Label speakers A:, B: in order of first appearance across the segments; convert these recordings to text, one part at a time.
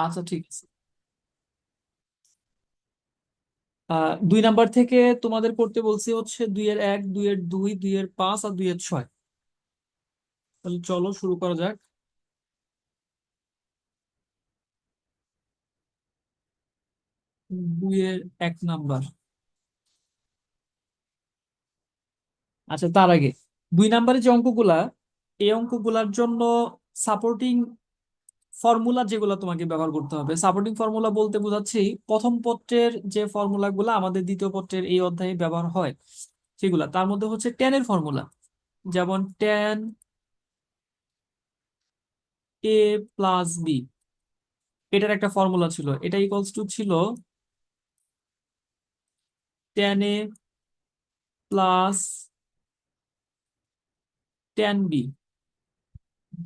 A: আচ্ছা, ঠিক আছে। 2 নাম্বার থেকে তোমাদের করতে বলছি হচ্ছে 2-এর 1, 2-এর 2, 2-এর 5 আর 2-এর 6। তাহলে চলো শুরু করা যাক। 2-এর 1 নাম্বার। আচ্ছা, তার আগে 2 নাম্বারের যে অঙ্কগুলা, এই অঙ্কগুলার জন্য সাপোর্টিং ফর্মুলা যেগুলো তোমাকে ব্যবহার করতে হবে। সাপোর্টিং ফর্মুলা বলতে বোঝাচ্ছি প্রথম পত্রের যে ফর্মুলাগুলো আমাদের দ্বিতীয় পত্রের এই অধ্যায়ে ব্যবহার হয়, সেগুলা তার মধ্যে হচ্ছে টেনের ফর্মুলা। যেমন tan a+b, এটার একটা ফর্মুলা ছিল, এটা ইকুয়ালস টু ছিল tan a+tan b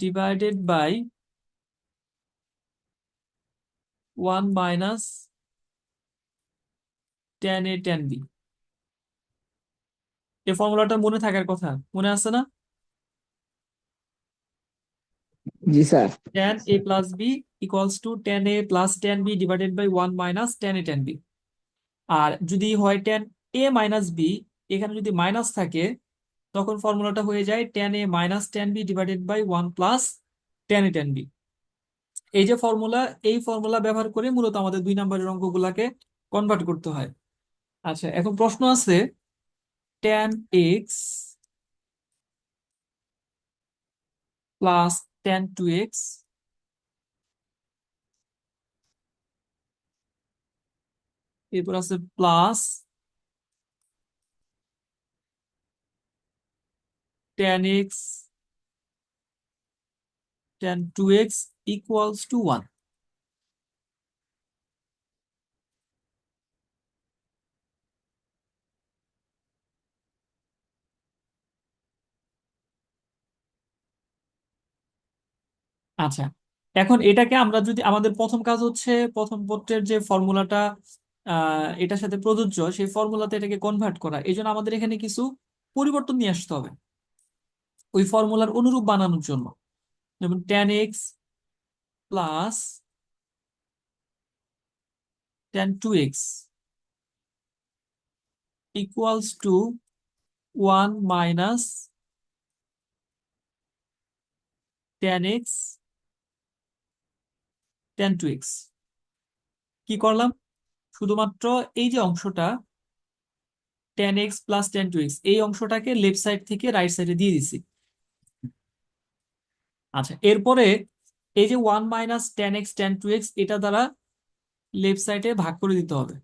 A: divided by 1 - tan a tan b। এই ফর্মুলাটা মনে থাকার কথা, মনে আছে না?
B: জি sir.
A: tan a+b equals to tan a+tan b divided by 1 - tan a tan b। আর যদি হয় tan a - b, এখানে যদি মাইনাস থাকে, তখন ফর্মুলাটা হয়ে যায় tan a - tan b divided by 1 + tan a tan b। এই যে ফর্মুলা, এই ফর্মুলা ব্যবহার করে মূলত আমাদের 2 নাম্বারের অঙ্কগুলাকে কনভার্ট করতে হয়। আচ্ছা, এখন প্রশ্ন আছে tan x + tan2x, এরপর আছে plus tan x tan2x equals to 1। আচ্ছা, এখন এটাকে আমরা যদি, আমাদের প্রথম কাজ হচ্ছে প্রথম পত্রের যে ফর্মুলাটা এটার সাথে প্রযোজ্য, সেই ফর্মুলাতে এটাকে কনভার্ট করা। এই জন্য আমাদের এখানে কিছু পরিবর্তন নিয়ে আসতে হবে ওই ফর্মুলার অনুরূপ বানানোর জন্য। যেমন tan x + tan2x equals to 1 - tan x tan2x। কি করলাম? শুধুমাত্র এই যে অংশটা tan x + tan2x, এই অংশটাকে লেফট সাইড থেকে রাইট সাইডে দিয়ে দিছি। আচ্ছা, এরপরে এই যে 1 - tan x tan2x, এটা দ্বারা লেফট সাইডে ভাগ করে দিতে হবে।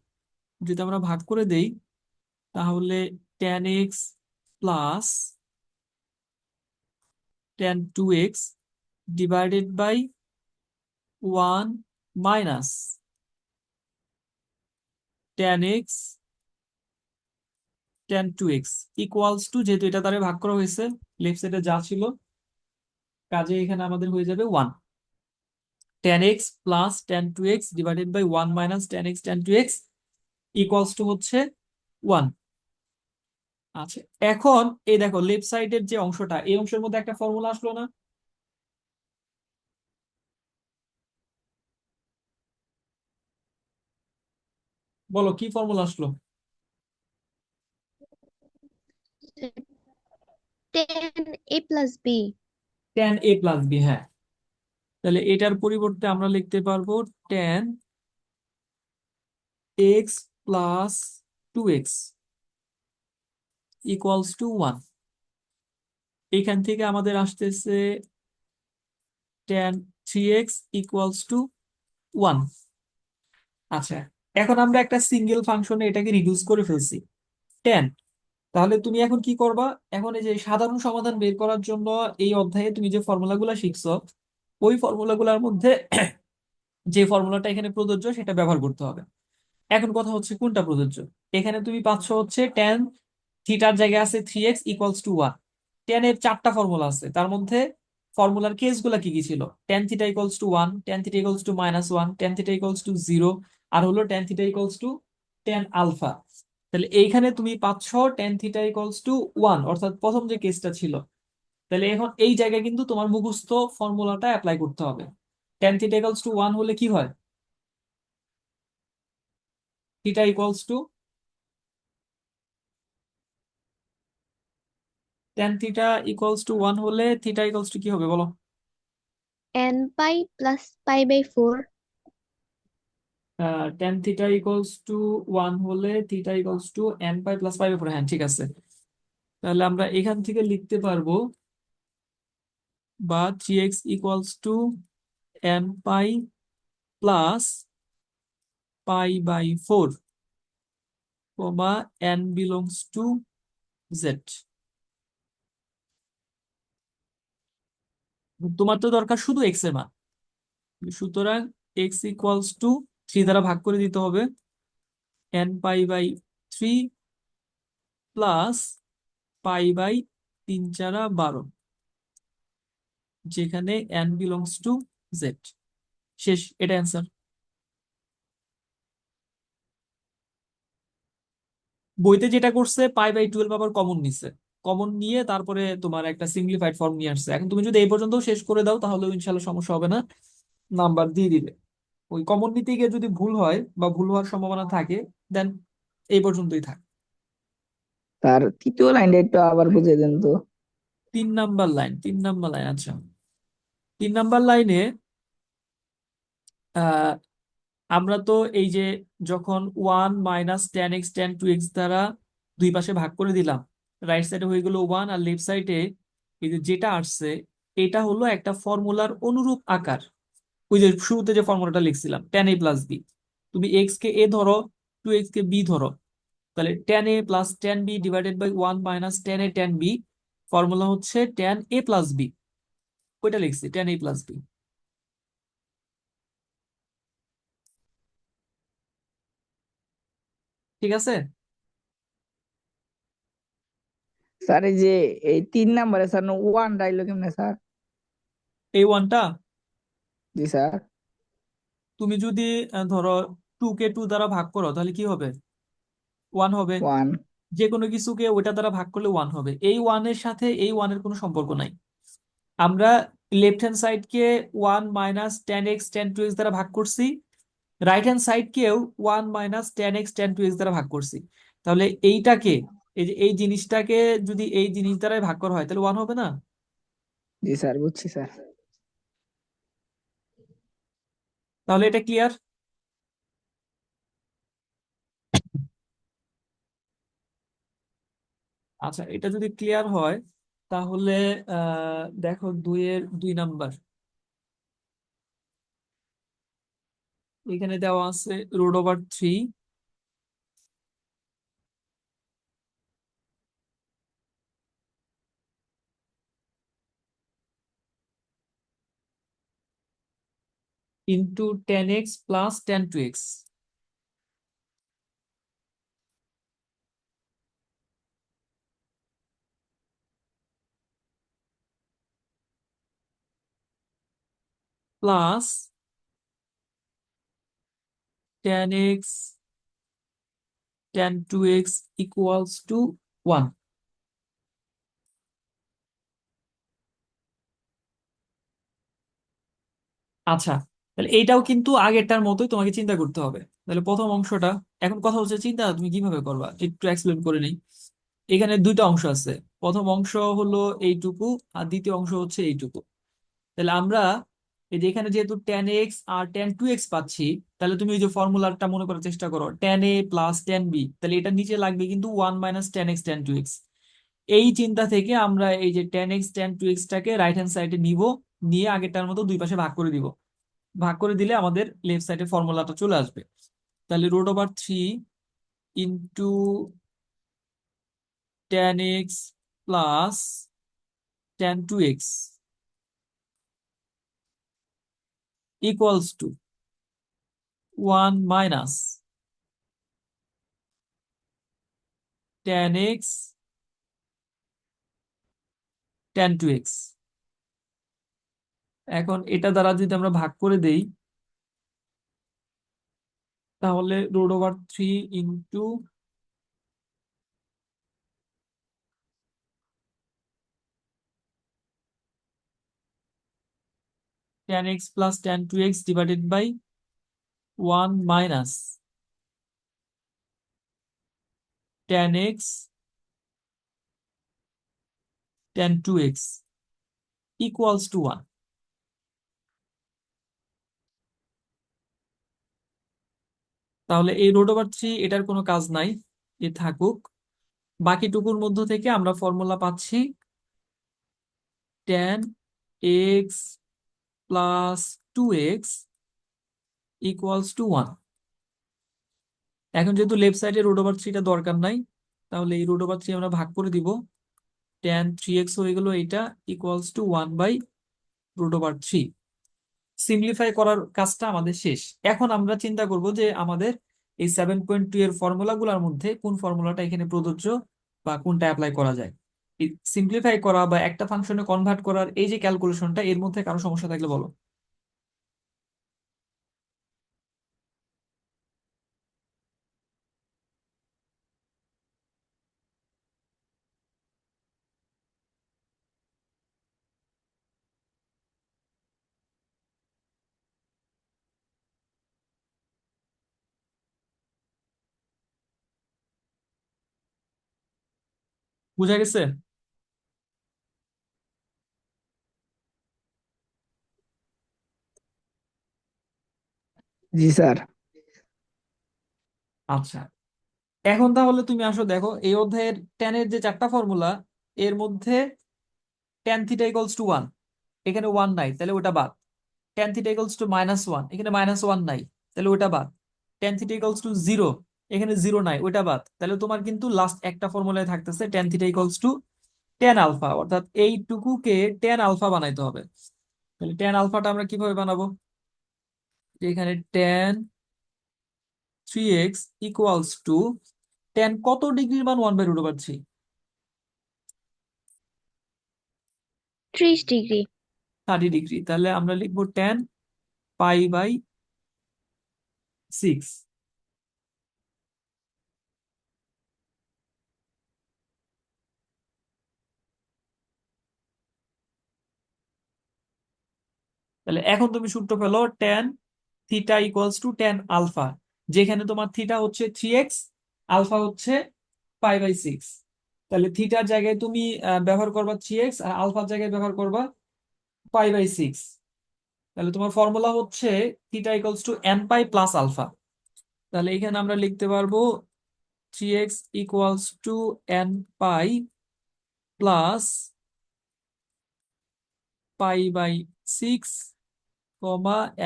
A: যদি আমরা ভাগ করে দেই, তাহলে tan x + tan2x divided by 1 - tan x tan2x equals to, যেহেতু এটা দ্বারা ভাগ করা হয়েছে, লেফট সাইডে যা ছিল কাজে এখানে আমাদের হয়ে যাবে 1। tan x + tan2x divided by 1 - tan x tan2x equals to হচ্ছে 1। আচ্ছা, এখন এই দেখো লেফট সাইডের যে অংশটা, এই অংশের মধ্যে একটা ফর্মুলা আসলো না? বলো কি ফর্মুলা আসলো?
C: tan a+b।
A: tan a+b, হ্যাঁ। তাহলে এটার পরিবর্তে আমরা লিখতে পারবো tan x + 2x equals to 1। এখান থেকে আমাদের আসতেছে tan3x ইকুয়ালস টু 1। আচ্ছা, এখন আমরা একটা সিঙ্গেল ফাংশনে এটাকে রিডিউস করে ফেলছি, টেন। তাহলে তুমি এখন কি করবা? এখন এই যে সাধারণ সমাধান বের করার জন্য এই অধ্যায়ে তুমি যে ফর্মুলাগুলো শিখছো, ওই ফর্মুলাগুলোর মধ্যে যে ফর্মুলাটা এখানে প্রযোজ্য সেটা ব্যবহার করতে হবে। এখন কথা হচ্ছে কোনটা প্রযোজ্য। এখানে তুমি পাচ্ছ হচ্ছে ট্যান থিটার জায়গায় আছে 3x ইকুয়ালস টু 1। ট্যান এর 4টা ফর্মুলা আছে, তার মধ্যে ফর্মুলার কেসগুলো কি কি ছিল? tan θ = 1, tan θ = -1, tan θ = 0, আর হলো tan θ = tan α। তাহলে এইখানে তুমি পাচ্ছ tan θ = 1, অর্থাৎ প্রথম যে কেসটা ছিল। তাহলে এখন এই জায়গায় কিন্তু তোমার মুখস্থ ফর্মুলাটা অ্যাপ্লাই করতে হবে। Tan theta equals to one হলে কি হয়? Theta equals to tan theta equals to one হলে থিটা ইকুয়ালস টু কি হবে বলো?
C: n pi plus pi by 4.
A: Tan theta equals to one হলে theta equals to n pi plus pi উপরে, হ্যাঁ ঠিক আছে। তাহলে আমরা এখান থেকে লিখতে পারবো বা three x equals to n pi plus pi by four, comma n belongs to z. তোমার তো দরকার শুধু এক্স এর মান, সুতরাং এক্স ইকুয়ালস টু থ্রি দ্বারা ভাগ করে দিতে হবে, n pi by three plus pi by তিন চারা 12, যেখানে এন বিলংস টু জেড। শেষ, এটা অ্যান্সার। বইতে যেটা করছে পাই বাই 12 আবার কমন নিছে, কমন নিয়ে তারপরে তোমার একটা সিম্পলিফাইড ফর্ম নিয়ে আসছে। এখন তুমি যদি এই পর্যন্ত শেষ করে দাও তাহলে ইনশাল্লাহ সমস্যা হবে না, নাম্বার দিয়ে দিবে। ওই কমন নিতে গিয়ে যদি ভুল হয় বা ভুল হওয়ার সম্ভাবনা থাকে, দেন এই পর্যন্তই থাক।
B: স্যার তৃতীয় লাইনটা একটু আবার বুঝিয়ে দেন তো।
A: 3 নাম্বার লাইন, 3 নাম্বার লাইন, আচ্ছা। 3 নাম্বার লাইনে আহ আমরা তো এই যে যখন one minus tan x tan two x দ্বারা দুই পাশে ভাগ করে দিলাম, রাইট সাইডে হয়ে গেল ওয়ান আর লেফট সাইডে এই যে যেটা আসছে, এটা হলো একটা ফর্মুলার অনুরূপ আকার। ওই যে শুরুতে যে ফর্মুলাটা লিখছিলাম টেন এ প্লাস বি, তুমি এক্স কে এ ধরো, টু এক্স কে বি ধরো, তাহলে tan A plus tan b divided by one minus tan a tan b, formula হচ্ছে টেন এ প্লাস বি। ওইটা লিখছি টেন এ প্লাস বি। ঠিক আছে।
B: স্যার এই যে এই 3 নম্বরে স্যার ওয়ান ডাইলো কেমনে স্যার?
A: এই ওয়ানটা
B: জি স্যার।
A: তুমি যদি ধরো টু কে টু দ্বারা ভাগ করো তাহলে কি হবে? ওয়ান হবে।
B: ওয়ান।
A: যে কোনো কিছুকে ওইটা দ্বারা ভাগ করলে ওয়ান হবে। এই ওয়ানের সাথে এই ওয়ানের কোনো সম্পর্ক নাই। আমরা লেফট হ্যান্ড সাইডকে one minus tan x tan two x দ্বারা ভাগ করছি, রাইট হ্যান্ড সাইডকেও one minus tan x tan two x দ্বারা ভাগ করছি। তাহলে এইটাকে, এই যে এই জিনিসটাকে যদি এই জিনিস দ্বারাই ভাগ করা হয় তাহলে ওয়ান হবে না?
B: জি স্যার, বুঝছি স্যার।
A: তাহলে এটা ক্লিয়ার? আচ্ছা, এটা যদি ক্লিয়ার হয় তাহলে দেখো 2-এর 2 নাম্বার, এখানে দেওয়া আছে root over three into tan x plus tan two x plus tan x tan two x equals to one. আচ্ছা, তাহলে এইটাও কিন্তু আগেরটার মতোই তোমাকে চিন্তা করতে হবে। তাহলে প্রথম অংশটা, এখন কথা হচ্ছে চিন্তা তুমি কিভাবে করবা একটু এক্সপ্লেন করে নেই। এখানে দুইটা অংশ আছে, প্রথম অংশ হলো এইটুকু আর দ্বিতীয় অংশ হচ্ছে এইটুকু। তাহলে আমরা এই যে এখানে যেহেতু টেন এক্স আর টেন টু এক্স পাচ্ছি, তাহলে তুমি এই যে ফর্মুলাটা মনে করার চেষ্টা করো, টেন এ প্লাস টেন বি, তাহলে এটা নিচে লাগবে কিন্তু one minus tan x tan two x. এই চিন্তা থেকে আমরা এই যে টেন এক্স টেন টু এক্সটাকে রাইট হ্যান্ড সাইডে নিব, নিয়ে আগেরটার মতো দুই পাশে ভাগ করে দিব। ভাগ করে দিলে আমাদের লেফট সাইডে ফর্মুলাটা চলে আসবে। তাহলে root over three into tan x plus tan two x equals to one minus tan x tan two x. এখন এটা দ্বারা যদি আমরা ভাগ করে দেই তাহলে root over three into tan x plus tan 2x divided by 1 minus tan x tan 2x equals to 1। তাহলে এই রুট ওভার থ্রি এটার কোনো কাজ নাই, এ থাকুক। বাকিটুকুর মধ্য থেকে আমরা ফর্মুলা পাচ্ছি tan x plus 2x equals to 1। এখন যেহেতু লেফট সাইডে রুট ওভার থ্রিটা দরকার নাই, তাহলে এই রুট ওভার থ্রি আমরা ভাগ করে দিব, tan 3x হয়ে গেল এইটা equals to 1 by root over three. Simplify করার কাজটা আমাদের শেষ। এখন আমরা চিন্তা করব যে আমাদের এই 7.2 এর ফর্মুলাগুলোর মধ্যে কোন ফর্মুলাটা এখানে প্রযোজ্য বা কোনটা অ্যাপ্লাই করা যায়। সিম্পলিফাই করা বা একটা ফাংশনে কনভার্ট করার এই যে ক্যালকুলেশনটা, এর মধ্যে কারো সমস্যা থাকলে বলো। বুঝা গেছে?
B: জি স্যার।
A: আচ্ছা, এখন তাহলে তুমি আসো দেখো এই অধ্যায়ের টেনের যে চারটা ফর্মুলা, এর মধ্যে tan থিটা ইকুয়ালস টু 1, এখানে 1 নাই, তাহলে ওটা বাদ। tan থিটা ইকুয়ালস টু -1, এখানে -1 নাই, তাহলে ওটা বাদ। tan থিটা ইকুয়ালস টু 0, এখানে 0 নাই, ওটা বাদ। তাহলে তোমার কিন্তু লাস্ট একটা ফর্মুলায় থাকতেছে tan theta equals to tan alpha, অর্থাৎ এইটুকুকে tan আলফা বানাইতে হবে। তাহলে tan আলফাটা আমরা কিভাবে বানাবো? যে এখানে tan 3x equals to tan কত ডিগ্রির মান 1/√3?
C: 30 ডিগ্রি।
A: 30 ডিগ্রি। তাহলে আমরা লিখবো tan π/6। তাহলে এখন তুমি সূত্র পেলো tan theta equals to tan alpha, যেখানে তোমার থিটা হচ্ছে 3x, আলফা হচ্ছে π/6। তাহলে থিটার জায়গায় তুমি ব্যবহার করবা 3x, আর আলফার জায়গায় ব্যবহার করবা π/6। তাহলে তোমার ফর্মুলা হচ্ছে theta equals to n pi plus alpha. তাহলে এখানে আমরা লিখতে পারবো 3x equals to n pi plus π/6,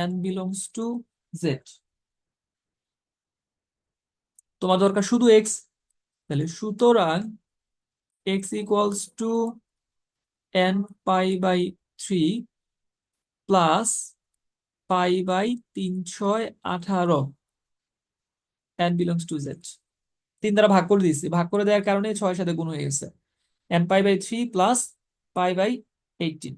A: n belongs to z। তোমার দরকার শুধু এক্স, তাহলে সুতরাং x equals to n π/3 plus π/318, n belongs to z. 3 দ্বারা ভাগ করে দিয়েছি, ভাগ করে দেওয়ার কারণে 6 সাথে গুণ হয়ে গেছে, n π/3 প্লাস π/18।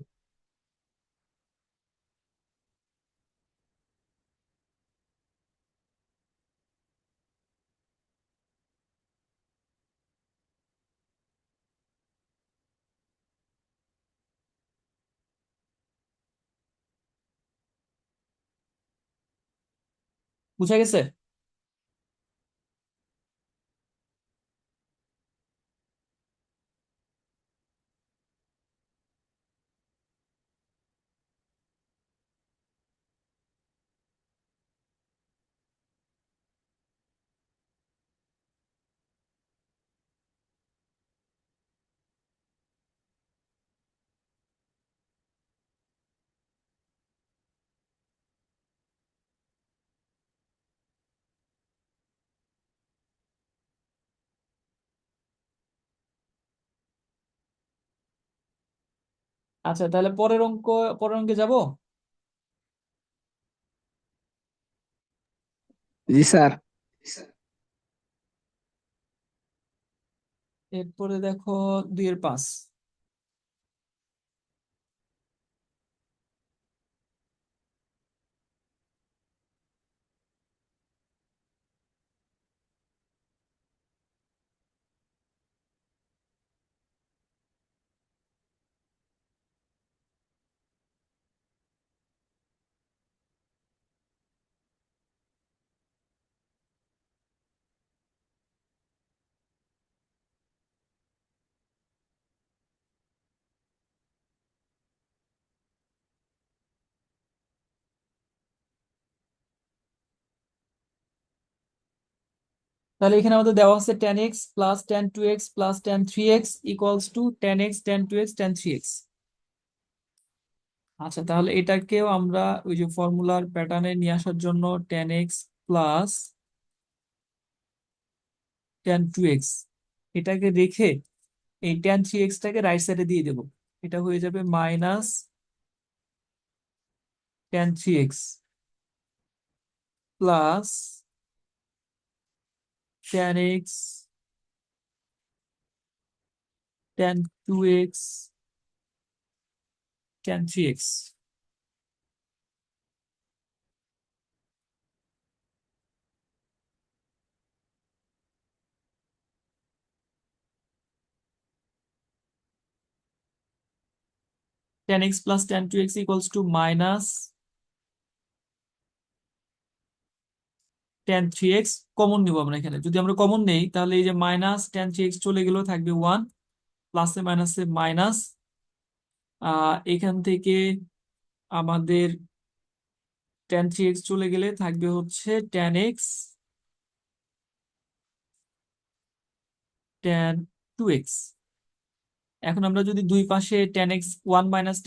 A: বুঝা গেছে? আচ্ছা, তাহলে পরের অঙ্কে যাব।
B: জি স্যার।
A: এরপরে দেখো 2-5। তাহলে এখানে আমাদের দেওয়া আছে tan x plus tan 2x plus tan 3x equals to tan x tan 2x tan 3x। আচ্ছা, তাহলে এটাকেও আমরা ওই যে ফর্মুলার প্যাটার্নে নিয়ে আসার জন্য tan x plus tan 2x এটাকে রেখে এই tan 3x টাকে রাইট সাইডে দিয়ে দেব। এটা হয়ে যাবে minus tan 3x plus tan x tan 2x tan 3x। tan x plus tan 2x equals to minus tan 3x। Common নিব আমরা এখানে, যদি আমরা কমন নেই তাহলে এই যে মাইনাস tan 3x চলে গেল, থাকবে 1, প্লাসে মাইনাসে মাইনাস। এখান থেকে আমাদের tan 3x চলে গেলে থাকবে হচ্ছে tan x tan 2x। এখন আমরা যদি দুই পাশে tan x 1 minus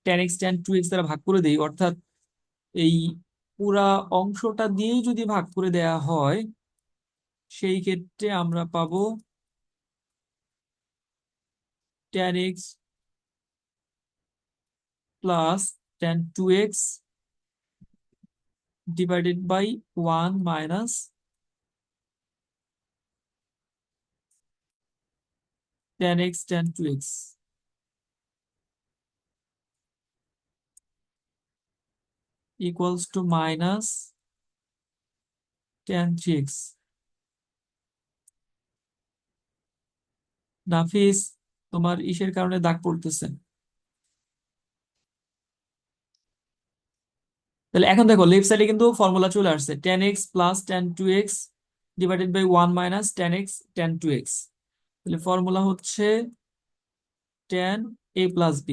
A: tan x tan 2x দ্বারা ভাগ করে দেই, অর্থাৎ এই পুরা অংশটা দিয়েই যদি ভাগ করে দেয়া হয়, সেই ক্ষেত্রে আমরা পাবো tan x plus tan 2x divided by 1 minus tan x tan 2x equals to minus tan 3x। Nafis, তোমার ইসের কারণে দাগ পড়তেছে। তাহলে এখন দেখো লেফট সাইডে কিন্তু ফর্মুলা চলে আসছে, tan x plus tan 2x divided by 1 minus tan x tan 2x। তাহলে ফর্মুলা হচ্ছে tan a প্লাস b।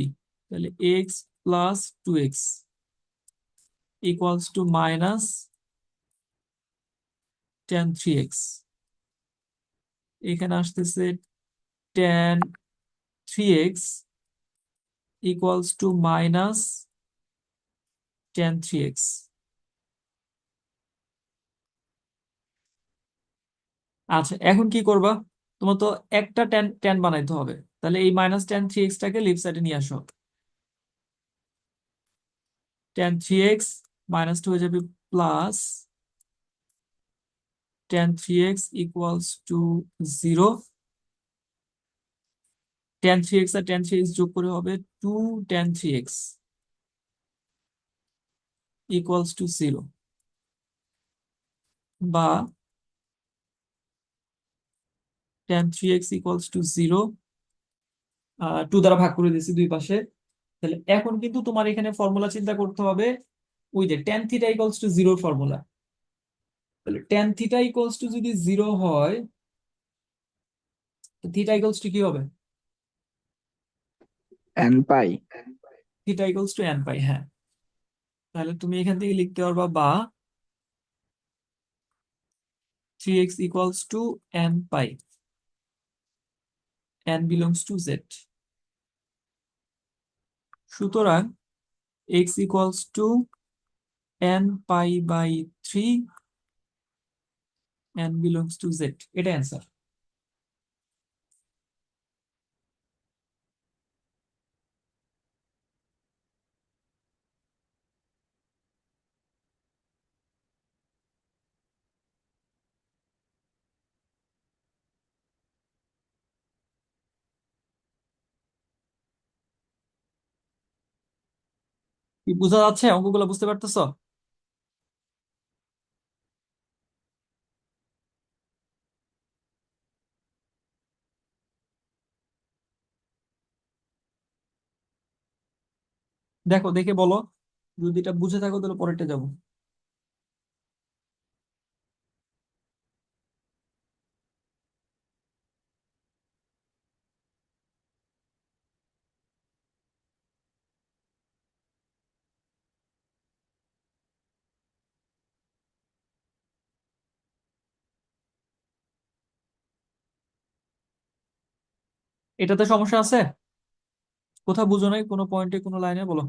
A: তাহলে x plus 2x equals to minus tan 3x। এখানে আসতেছে tan 3x equals to minus tan 3x। আচ্ছা, এখন কি করবা? তোমার তো একটা ট্যান ট্যান বানাইতে হবে, তাহলে এই মাইনাস tan 3x টাকে লেফট সাইডে নিয়ে আসো। tan 3x মাইনাসটা হয়ে যাবে plus tan 3x equals to 0। tan 3x আর tan 3x যোগ করে হবে 2 tan 3x ইকুয়ালস টু 0, বা tan 3x ইকুয়ালস টু 0 2 দ্বারা ভাগ করে দিয়েছি দুই পাশে। তাহলে এখন কিন্তু তোমার এখানে ফর্মুলা চিন্তা করতে হবে, ওই যে tan theta equals to 0 formula. তাহলে tan থিটা ইকুয়ালস টু যদি 0 হয়, থিটা ইকুয়ালস টু কি হবে?
B: n pi.
A: Theta equals to n pi, হ্যাঁ। তাহলে তুমি এখান থেকে লিখতে পারবা, বা 3x equals to n pi, n belongs to z। সুতরাং x equals to n pi by 3, n belongs to z। এটা অ্যান্সার। কি বোঝা যাচ্ছে? অঙ্কগুলো বুঝতে পারতেছো? দেখো, দেখে বলো, যদি এটা বুঝে থাকো তাহলে পরেরটা যাবো। এটাতে সমস্যা আছে? কোথাও বুঝো নাই, কোনো পয়েন্টে, কোনো লাইনে বলো।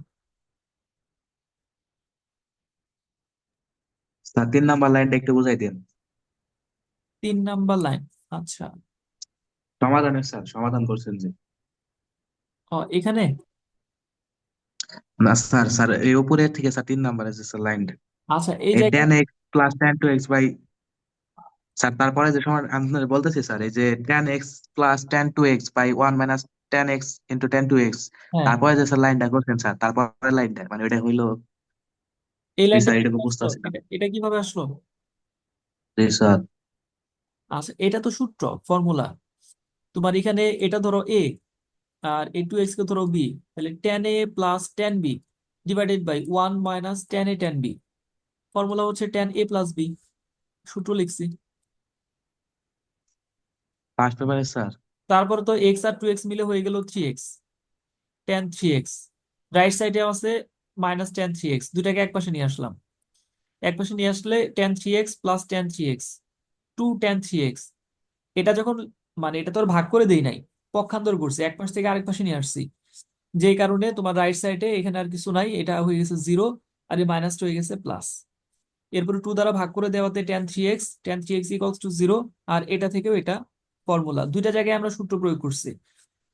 D: স্যার 3 নাম্বার লাইনটা একটু বুঝাই দেন।
A: 3 নাম্বার লাইন, আচ্ছা।
D: সমাধানের স্যার, সমাধান করছেন যে।
A: এখানে
D: না স্যার, স্যার এই উপরের থেকে স্যার 3 নাম্বারে যে স্যার লাইনটা,
A: আচ্ছা এই
D: এই
A: জায়গায়।
D: 10x plus 10 2x by, sir তারপরে যে সময় আপনার বলতেছি স্যার, এই যে 10x plus 10 2x by 1 - 10x into 10 2x,
A: হ্যাঁ,
D: তারপরে যে স্যার লাইনটা করছেন স্যার, তারপরে লাইনটা মানে ওইটা হইলো।
A: এই
D: জি
A: লাইনটা
D: স্যার, এটুকু
A: কিভাবে আসলো?
D: বুঝতেছি না।
A: এটা কিভাবে আসলো?
D: জি স্যার।
A: আচ্ছা, এটা তো সূত্র, ফর্মুলা। তোমার এখানে এটা ধরো এ, আর এ টু এক্স কে ধরো বি, তাহলে 10a + 10b divided by 1 - 10a 10b। Formula হচ্ছে 10a + b, সূত্র লিখছি।
D: ফার্স্ট পেপারে স্যার।
A: তারপরে তো এক্স আর 2x মিলে হয়ে গেল 3x, 10 3x। রাইট সাইডে আছে -10 3x, দুটাকে এক পাশে নিয়ে আসলাম। এক পাশে নিয়ে আসলে 10 3x + 10 3x 2 10 3x। এটা যখন, মানে এটা তো আর ভাগ করে দেই নাই, পক্ষান্তর করছি, এক পাশ থেকে আরেক পাশে নিয়ে আসছি। যে কারণে তোমার রাইট সাইডে এখানে আর কিছু নাই, এটা হয়ে গেছে 0, আর এই মাইনাসটা হয়ে গেছে প্লাস। এরপরে 2 দ্বারা ভাগ করে দেওয়াতে 10 3x = 0। আর এটা থেকেও এটা ফর্মুলা, দুইটা জায়গায় আমরা সূত্র প্রয়োগ করছি।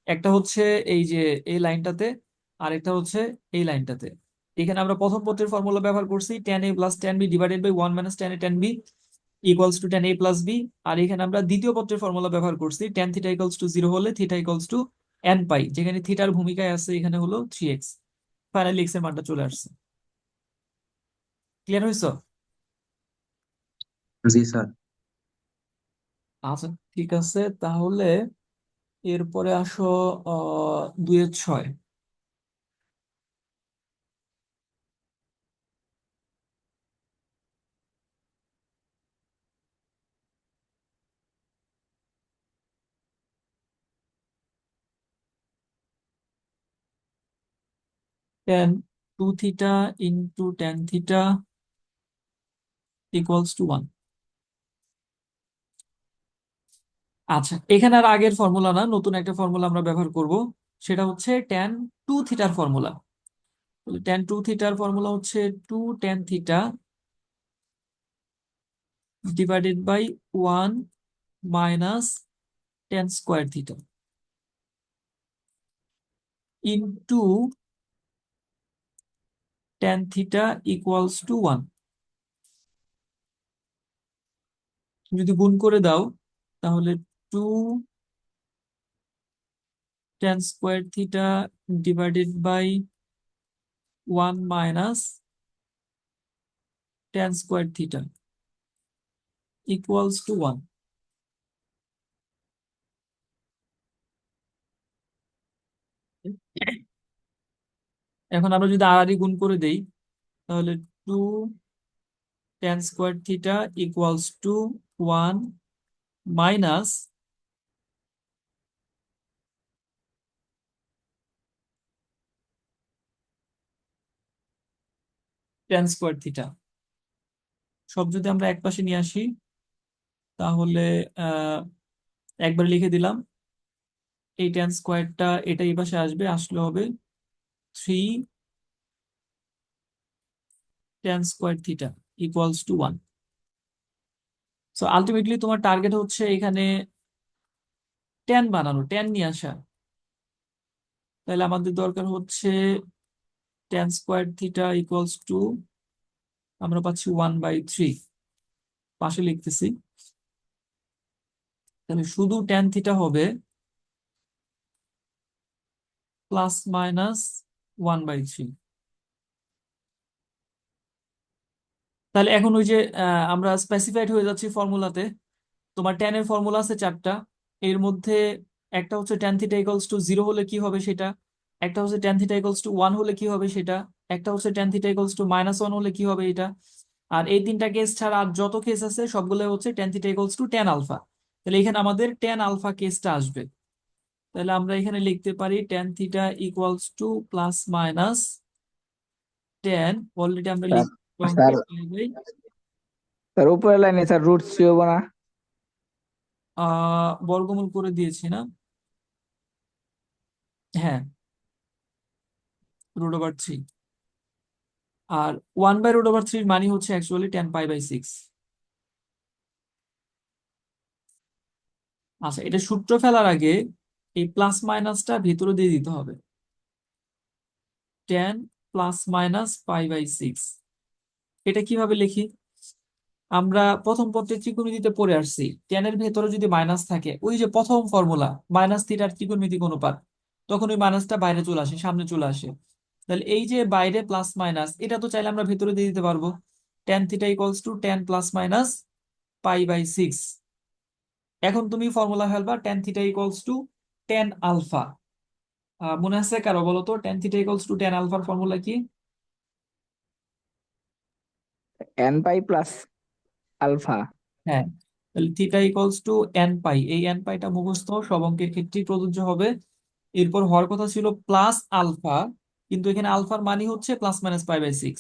A: একটা হচ্ছে এই যে এই লাইনটাতে, আর একটা হচ্ছে এই লাইনটাতে। এখানে আমরা প্রথম পত্রের ফর্মুলা ব্যবহার করছি 10a + 10b divided by 1 - 10a 10b = 10a + b। আর এখানে আমরা দ্বিতীয় পত্রের ফর্মুলা ব্যবহার করছি tan θ = 0 হলে θ = nπ, যেখানে থিটার ভূমিকায় আছে এখানে হলো 3x। ফাইনালি x এর মানটা চলে আসছে। ক্লিয়ার হয়েছে?
D: জি স্যার।
A: আচ্ছা, ঠিক আছে তাহলে। এরপরে আসো 2-6। 2θ × tan θ = 1। আচ্ছা, এখানে আর আগের ফর্মুলা না, নতুন একটা ফর্মুলা আমরা ব্যবহার করব। সেটা হচ্ছে tan 2θ ফর্মুলা। tan 2θ ফর্মুলা হচ্ছে 2 tan θ divided by 1 - tan² θ into tan θ = 1। যদি গুণ করে দাও তাহলে 2 tan² θ ডিভাইডেড বাই 1 - tan² θ = 1। এখন আমরা যদি আড়াআড়ি গুণ করে দেই তাহলে 2 tan² θ = 1 মাইনাস tan²θ। সব যদি আমরা এক পাশে নিয়ে আসি তাহলে একবার লিখে দিলাম। এই tan² এটা এই পাশে আসবে, আসলে হবে 3 tan²θ = 1। সো আলটিমেটলি তোমার টার্গেট হচ্ছে এখানে tan বানানো, tan নিয়ে আসা। তাহলে আমাদের দরকার হচ্ছে tan²θ = আমরা পাচ্ছি 1/3। পাশে লিখতেছি, তাহলে শুধু tan θ হবে ±1/3। তাহলে এখন ওই যে আমরা স্পেসিফাইড হয়ে যাচ্ছি ফর্মুলাতে। তোমার tan এর ফর্মুলা আছে 4টা, এর মধ্যে একটা হচ্ছে tan θ = 0 হলে কি হবে সেটা, একটা হচ্ছে tan θ = 1 হলে কি হবে সেটা, একটা হচ্ছে tan θ = -1 হলে কি হবে এটা। আর এই 3টা কেস ছাড়া আর যত কেস আছে সবগুলো হচ্ছে tan θ = tan α। তাহলে এখানে আমাদের tan α কেসটা আসবে। তাহলে আমরা এখানে লিখতে পারি tan θ = ±tan, অলরেডি আমরা
B: স্যার
A: লিখছি
B: স্যার
A: অঙ্কে
B: স্যার উপরের লাইনে স্যার √3 হবো না?
A: বর্গমূল করে দিয়েছি না? হ্যাঁ, √3। আর 1/√3 মানে হচ্ছে অ্যাকচুয়ালি 10π/6। আচ্ছা, এটা সূত্র ফেলার আগে এই প্লাস মাইনাসটা ভিতরে দিয়ে দিতে হবে। 10 +- π/6। এটা কিভাবে লিখি? আমরা প্রথম পত্রে ত্রিকোণমিতিতে পড়ে আসছি, 10 এর ভেতরে যদি মাইনাস থাকে, ওই যে প্রথম ফর্মুলা মাইনাস থিটার ত্রিকোণমিতিক অনুপাত, তখন ওই মাইনাসটা বাইরে চলে আসে, সামনে চলে আসে। তাহলে এই যে বাইরে প্লাস মাইনাস, এটা তো চাইলে আমরা ভেতরে দিয়ে দিতে পারবো। tan θ = 10 +- π/6। এখন তুমি ফর্মুলা ফেলবা tan θ = tan আলফা। মনে আছে কারো? বলো তো, tan θ = tan আলফার ফর্মুলা কি?
B: n pi plus alpha.
A: হ্যাঁ, তাহলে θ = n π। এই n পাইটা মুখস্থ, সব অঙ্কের ক্ষেত্রেই প্রযোজ্য হবে। এরপর হওয়ার কথা ছিল প্লাস আলফা, কিন্তু এখানে আলফার মানই হচ্ছে +- π/6।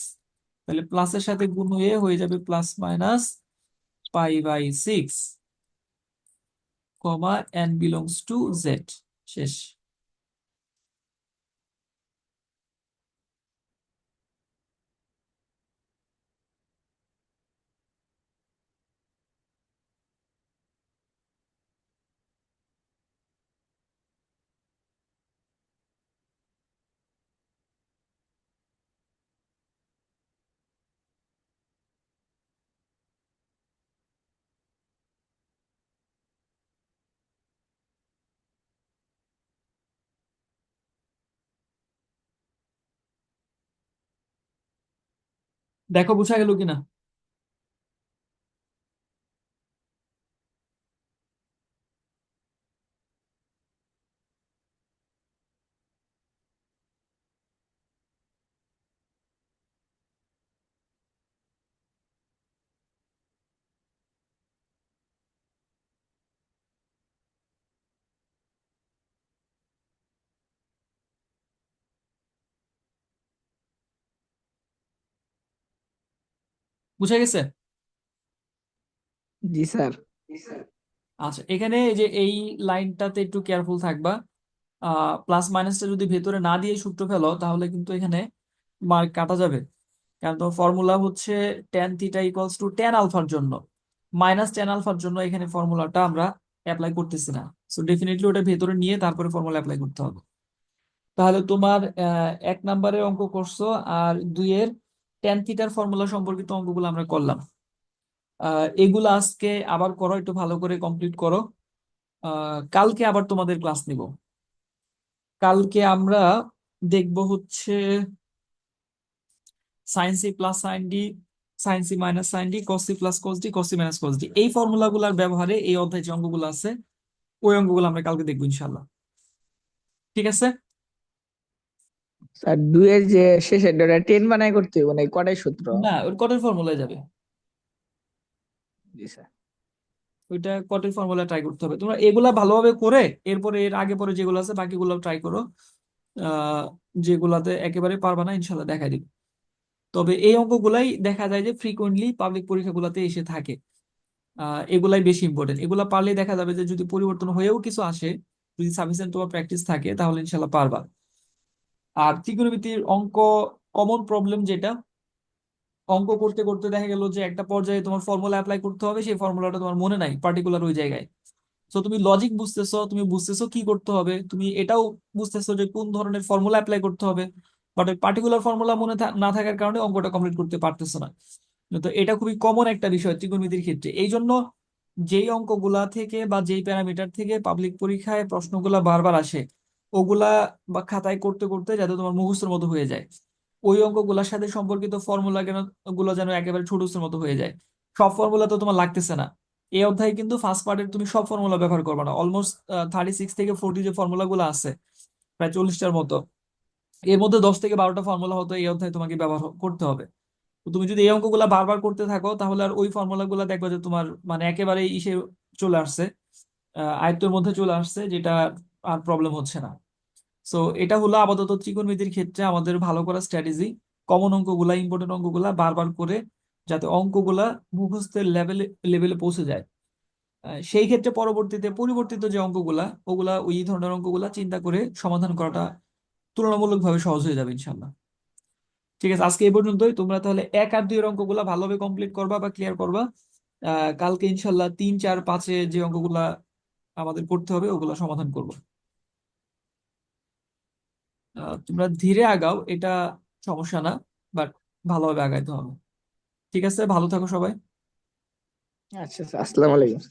A: তাহলে প্লাসের সাথে গুণ হয়ে যাবে +- π/6, n belongs to z। শেষ। দেখো বুঝা গেল কিনা। বুঝা গেছে?
B: জি স্যার।
A: আচ্ছা, এখানে এই যে এই লাইনটাতে একটু কেয়ারফুল থাকবা। প্লাস মাইনাসটা যদি ভেতরে না দিয়ে সূত্র ফেলো, তাহলে কিন্তু এখানে মার্ক কাটা যাবে। কারণ তো ফর্মুলা হচ্ছে tan θ = tan আলফার জন্য, -tan আলফার জন্য এখানে ফর্মুলাটা আমরা অ্যাপ্লাই করতেছি না। সো ডেফিনেটলি ওটা ভেতরে নিয়ে তারপরে ফর্মুলা অ্যাপ্লাই করতে হবে। তাহলে তোমার 1 নম্বরের অঙ্ক করছো, আর 2-এর tan থিটার ফর্মুলা সম্পর্কিত অঙ্কগুলো আমরা করলাম। এগুলো আজকে আবার করো, একটু ভালো করে কমপ্লিট করো। কালকে আবার তোমাদের ক্লাস নিব। কালকে আমরা দেখব হচ্ছে sin c + sin d, sin c - sin d, cos c + cos d, cos c - cos d। এই ফর্মুলাগুলোর ব্যবহারে এই অধ্যায়ে যে অঙ্কগুলো আছে, ওই অঙ্কগুলো আমরা কালকে দেখবো ইনশাল্লাহ। ঠিক আছে?
B: স্যার 2 এর যে শেষের ডোটা 10 বানাই করতে হবে মানে কটাই সূত্র?
A: না, ওই কটের ফর্মুলায় যাবে।
B: জি স্যার।
A: ওইটা কটের ফর্মুলা ট্রাই করতে হবে। তোমরা এগুলা ভালোভাবে করে এরপরে এর আগে পরে যেগুলো আছে বাকিগুলো ট্রাই করো। আহ যেগুলাতে একেবারে পারবা না ইনশাল্লাহ দেখাই দিবে। তবে এই অঙ্কগুলাই দেখা যায় যে ফ্রিকোয়েন্টলি পাবলিক পরীক্ষাগুলোতে এসে থাকে। এগুলাই বেশি ইম্পর্টেন্ট। এগুলা পারলেই দেখা যাবে যে যদি পরিবর্তন হয়েও কিছু আসে, যদি সাফিসিয়েন্ট তোমার প্র্যাকটিস থাকে, তাহলে ইনশাল্লাহ পারবা। আর ত্রিকোণমিতির অঙ্ক কমন প্রবলেম যেটা, অঙ্ক করতে করতে দেখা গেল যে একটা পর্যায়ে তোমার ফর্মুলা অ্যাপ্লাই করতে হবে, সেই ফর্মুলাটা তোমার মনে নাই পার্টিকুলার ওই জায়গায়। তো তুমি লজিক বুঝতেছো, তুমি বুঝতেছো কি করতে হবে, তুমি এটাও বুঝতেছো যে কোন ধরনের ফর্মুলা অ্যাপ্লাই করতে হবে, বাট ওই পার্টিকুলার ফর্মুলা মনে না থাকার কারণে অঙ্কটা কমপ্লিট করতে পারতেছো না। তো এটা খুবই কমন একটা বিষয় ত্রিকোণমিতির ক্ষেত্রে। এই জন্য যেই অঙ্কগুলা থেকে বা যেই প্যারামিটার থেকে পাবলিক পরীক্ষায় প্রশ্নগুলা বারবার আসে, ওগুলা বা খাতায় করতে করতে যাতে তোমার মুখস্থের মতো হয়ে যায়, ওই অঙ্কগুলোর সাথে সম্পর্কিত ফর্মুলা গুলো যেন একেবারে ছোটদের মতো হয়ে যায়। সব ফর্মুলা তো তোমার লাগতেছে না। এই অধ্যায়ে কিন্তু ফার্স্ট পার্টের তুমি সব ফর্মুলা ব্যবহার করবে না। অলমোস্ট 36 থেকে 40 যে ফর্মুলা গুলো আছে, প্রায় 40টার মতো, এর মধ্যে 10 থেকে 12টা ফর্মুলা হতো এই অধ্যায়ে তোমাকে ব্যবহার করতে হবে। তো তুমি যদি এই অঙ্কগুলা বারবার করতে থাকো, তাহলে আর ওই ফর্মুলা গুলা দেখবে যে তোমার মানে একেবারে ইসে চলে আসছে, আয়ত্তের মধ্যে চলে আসছে, যেটা আর প্রবলেম হচ্ছে না। সো এটা হলো আপাতত ত্রিকোণমিতির ক্ষেত্রে আমাদের ভালো করা স্ট্র্যাটেজি। কমন অঙ্কগুলা, ইম্পর্টেন্ট অঙ্কগুলা বারবার করে, যাতে অঙ্কগুলা মুখস্থের লেভেলে লেভেলে পৌঁছে যায়। সেই ক্ষেত্রে পরবর্তীতে পরিবর্তিত যে অঙ্কগুলা ওগুলা ওই ধরনের অঙ্কগুলা চিন্তা করে সমাধান করাটা তুলনামূলকভাবে সহজ হয়ে যাবে ইনশাল্লাহ। ঠিক আছে, আজকে এই পর্যন্তই। তোমরা তাহলে 1 আর 2 এর অঙ্কগুলা ভালোভাবে কমপ্লিট করবা বা ক্লিয়ার করবা। কালকে ইনশাল্লাহ 3, 4, 5-এ যে অঙ্কগুলা আমাদের করতে হবে ওগুলা সমাধান করবো। তোমরা ধীরে আগাও, এটা সমস্যা না, বাট ভালোভাবে আগাইতে হবে। ঠিক আছে, ভালো থাকো সবাই।
B: আচ্ছা, আসসালামু আলাইকুম।